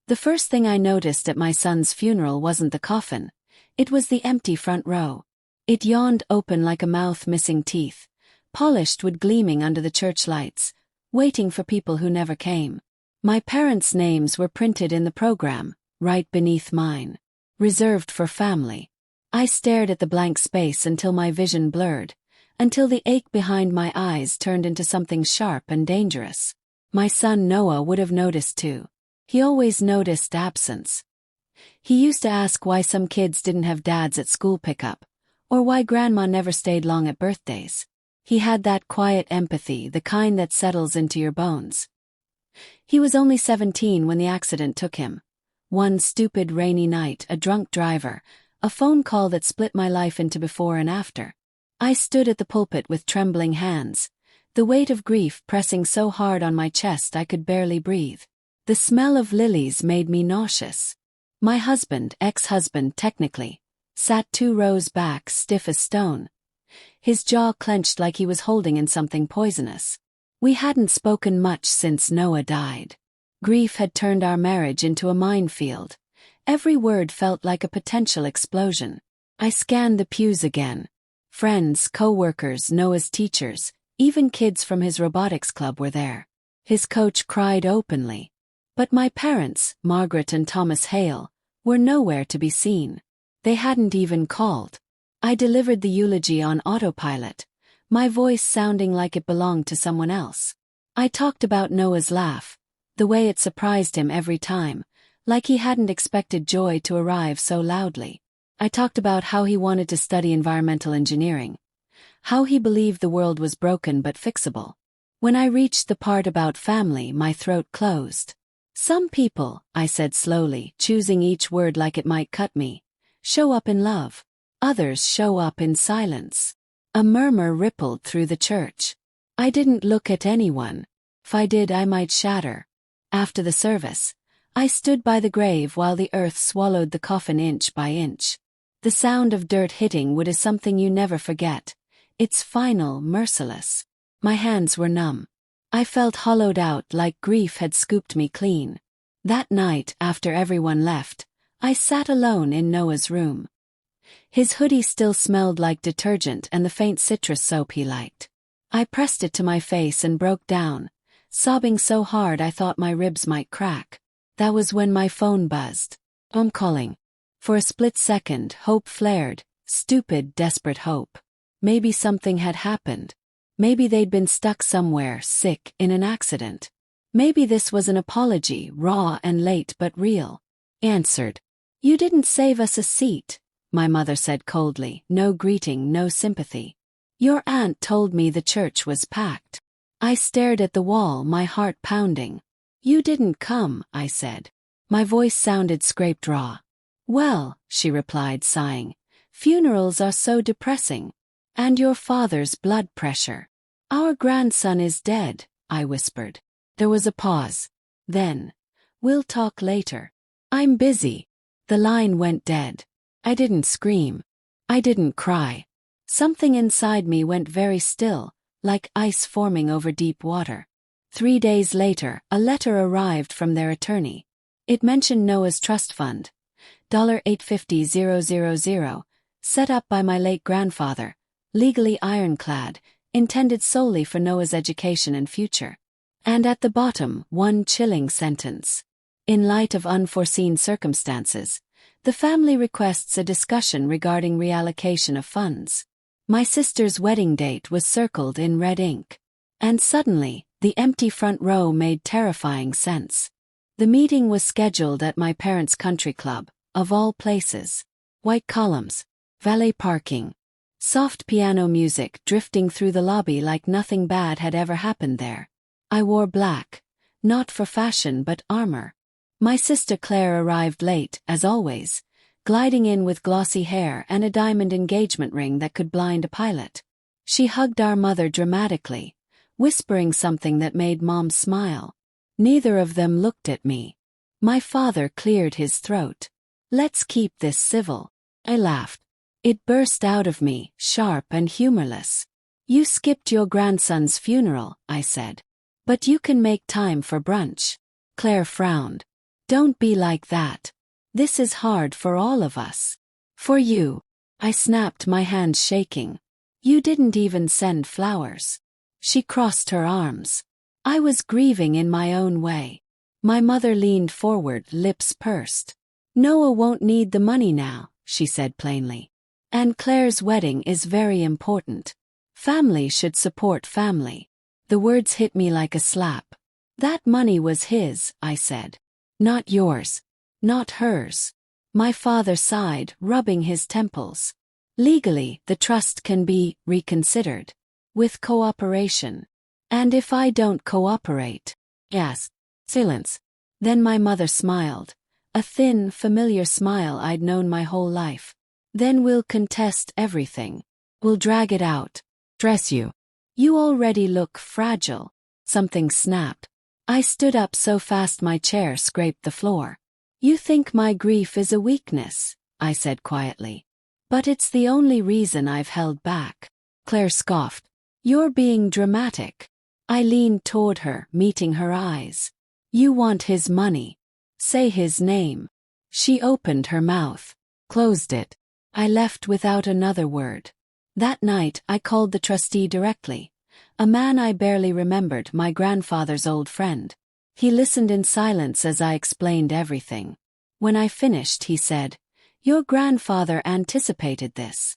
The first thing I noticed at my son's funeral wasn't the coffin. It was the empty front row. It yawned open like a mouth missing teeth, polished wood gleaming under the church lights, waiting for people who never came. My parents' names were printed in the program, right beneath mine. Reserved for family. I stared at the blank space until my vision blurred, until the ache behind my eyes turned into something sharp and dangerous. My son Noah would have noticed too. He always noticed absence. He used to ask why some kids didn't have dads at school pickup, or why grandma never stayed long at birthdays. He had that quiet empathy, the kind that settles into your bones. He was only 17 when the accident took him. One stupid rainy night, a drunk driver, a phone call that split my life into before and after. I stood at the pulpit with trembling hands, the weight of grief pressing so hard on my chest I could barely breathe. The smell of lilies made me nauseous. My husband, ex-husband technically, sat 2 rows back, stiff as stone. His jaw clenched like he was holding in something poisonous. We hadn't spoken much since Noah died. Grief had turned our marriage into a minefield. Every word felt like a potential explosion. I scanned the pews again. Friends, co-workers, Noah's teachers, even kids from his robotics club were there. His coach cried openly. But my parents, Margaret and Thomas Hale, were nowhere to be seen. They hadn't even called. I delivered the eulogy on autopilot, my voice sounding like it belonged to someone else. I talked about Noah's laugh, the way it surprised him every time, like he hadn't expected joy to arrive so loudly. I talked about how he wanted to study environmental engineering, how he believed the world was broken but fixable. When I reached the part about family, my throat closed. Some people, I said slowly, choosing each word like it might cut me, show up in love. Others show up in silence. A murmur rippled through the church. I didn't look at anyone. If I did, I might shatter. After the service, I stood by the grave while the earth swallowed the coffin inch by inch. The sound of dirt hitting wood is something you never forget. It's final, merciless. My hands were numb. I felt hollowed out like grief had scooped me clean. That night, after everyone left, I sat alone in Noah's room. His hoodie still smelled like detergent and the faint citrus soap he liked. I pressed it to my face and broke down, sobbing so hard I thought my ribs might crack. That was when my phone buzzed. I'm calling. For a split second, hope flared, stupid, desperate hope. Maybe something had happened. Maybe they'd been stuck somewhere, sick, in an accident. Maybe this was an apology, raw and late but real. Answered. You didn't save us a seat, my mother said coldly, no greeting, no sympathy. Your aunt told me the church was packed. I stared at the wall, my heart pounding. You didn't come, I said. My voice sounded scraped raw. Well, she replied, sighing, funerals are so depressing. And your father's blood pressure. Our grandson is dead, I whispered. There was a pause. Then, we'll talk later. I'm busy. The line went dead. I didn't scream. I didn't cry. Something inside me went very still, like ice forming over deep water. 3 days later, a letter arrived from their attorney. It mentioned Noah's trust fund, $850,000, set up by my late grandfather, legally ironclad, intended solely for Noah's education and future. And at the bottom, one chilling sentence. In light of unforeseen circumstances, the family requests a discussion regarding reallocation of funds. My sister's wedding date was circled in red ink. And suddenly, the empty front row made terrifying sense. The meeting was scheduled at my parents' country club, of all places. White columns, valet parking, soft piano music drifting through the lobby like nothing bad had ever happened there. I wore black, not for fashion but armor. My sister Claire arrived late, as always, gliding in with glossy hair and a diamond engagement ring that could blind a pilot. She hugged our mother dramatically, whispering something that made Mom smile. Neither of them looked at me. My father cleared his throat. Let's keep this civil. I laughed. It burst out of me, sharp and humorless. You skipped your grandson's funeral, I said. But you can make time for brunch. Claire frowned. Don't be like that. This is hard for all of us. For you. I snapped, my hands shaking. You didn't even send flowers. She crossed her arms. I was grieving in my own way. My mother leaned forward, lips pursed. Noah won't need the money now, she said plainly. And Claire's wedding is very important. Family should support family. The words hit me like a slap. That money was his, I said. Not yours. Not hers. My father sighed, rubbing his temples. Legally, the trust can be reconsidered. With cooperation. And if I don't cooperate? Yes. Silence. Then my mother smiled. A thin, familiar smile I'd known my whole life. Then we'll contest everything. We'll drag it out. Dress you. You already look fragile. Something snapped. I stood up so fast my chair scraped the floor. You think my grief is a weakness, I said quietly. But it's the only reason I've held back. Claire scoffed. You're being dramatic. I leaned toward her, meeting her eyes. You want his money. Say his name. She opened her mouth. Closed it. I left without another word. That night I called the trustee directly. A man I barely remembered, my grandfather's old friend. He listened in silence as I explained everything. When I finished, he said, Your grandfather anticipated this.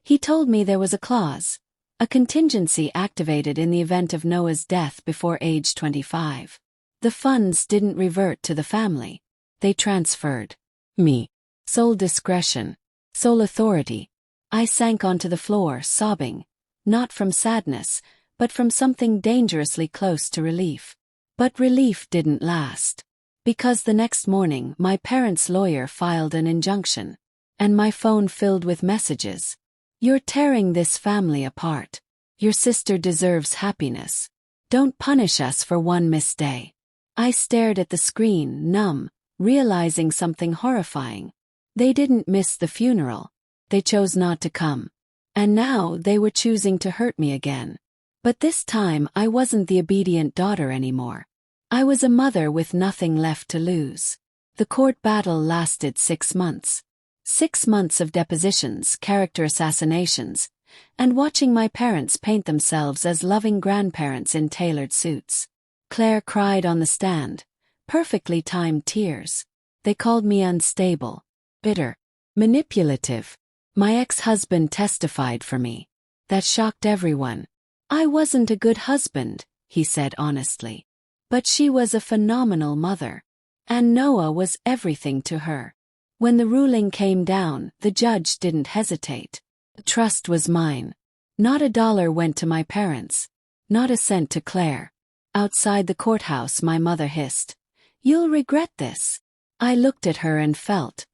He told me there was a clause, a contingency activated in the event of Noah's death before age 25. The funds didn't revert to the family. They transferred. Me. Sole discretion. Sole authority. I sank onto the floor, sobbing. Not from sadness, but from something dangerously close to relief. But relief didn't last. Because the next morning my parents' lawyer filed an injunction. And my phone filled with messages. You're tearing this family apart. Your sister deserves happiness. Don't punish us for one missed day. I stared at the screen, numb, realizing something horrifying. They didn't miss the funeral. They chose not to come. And now they were choosing to hurt me again. But this time I wasn't the obedient daughter anymore. I was a mother with nothing left to lose. The court battle lasted 6 months. 6 months of depositions, character assassinations, and watching my parents paint themselves as loving grandparents in tailored suits. Claire cried on the stand. Perfectly timed tears. They called me unstable, bitter, manipulative. My ex-husband testified for me. That shocked everyone. I wasn't a good husband, he said honestly. But she was a phenomenal mother. And Noah was everything to her. When the ruling came down, the judge didn't hesitate. The trust was mine. Not a dollar went to my parents. Not a cent to Claire. Outside the courthouse my mother hissed. You'll regret this. I looked at her and felt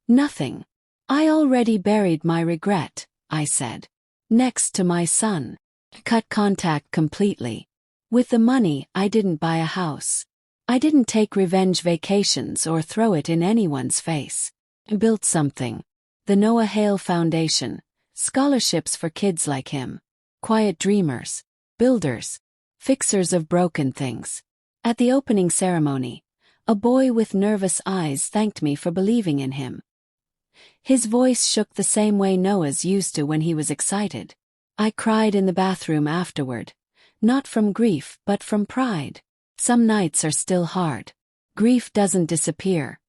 nothing. I already buried my regret, I said. Next to my son. Cut contact completely. With the money, I didn't buy a house. I didn't take revenge vacations or throw it in anyone's face. I built something. The Noah Hale Foundation. Scholarships for kids like him. Quiet dreamers. Builders. Fixers of broken things. At the opening ceremony, a boy with nervous eyes thanked me for believing in him. His voice shook the same way Noah's used to when he was excited. I cried in the bathroom afterward. Not from grief, but from pride. Some nights are still hard. Grief doesn't disappear.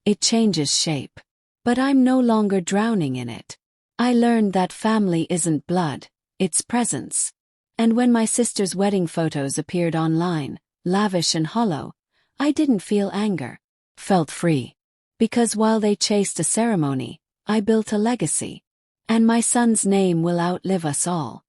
It changes shape. But I'm no longer drowning in it. I learned that family isn't blood, it's presence. And when my sister's wedding photos appeared online, lavish and hollow, I didn't feel anger. Felt free. Because while they chased a ceremony, I built a legacy. And my son's name will outlive us all.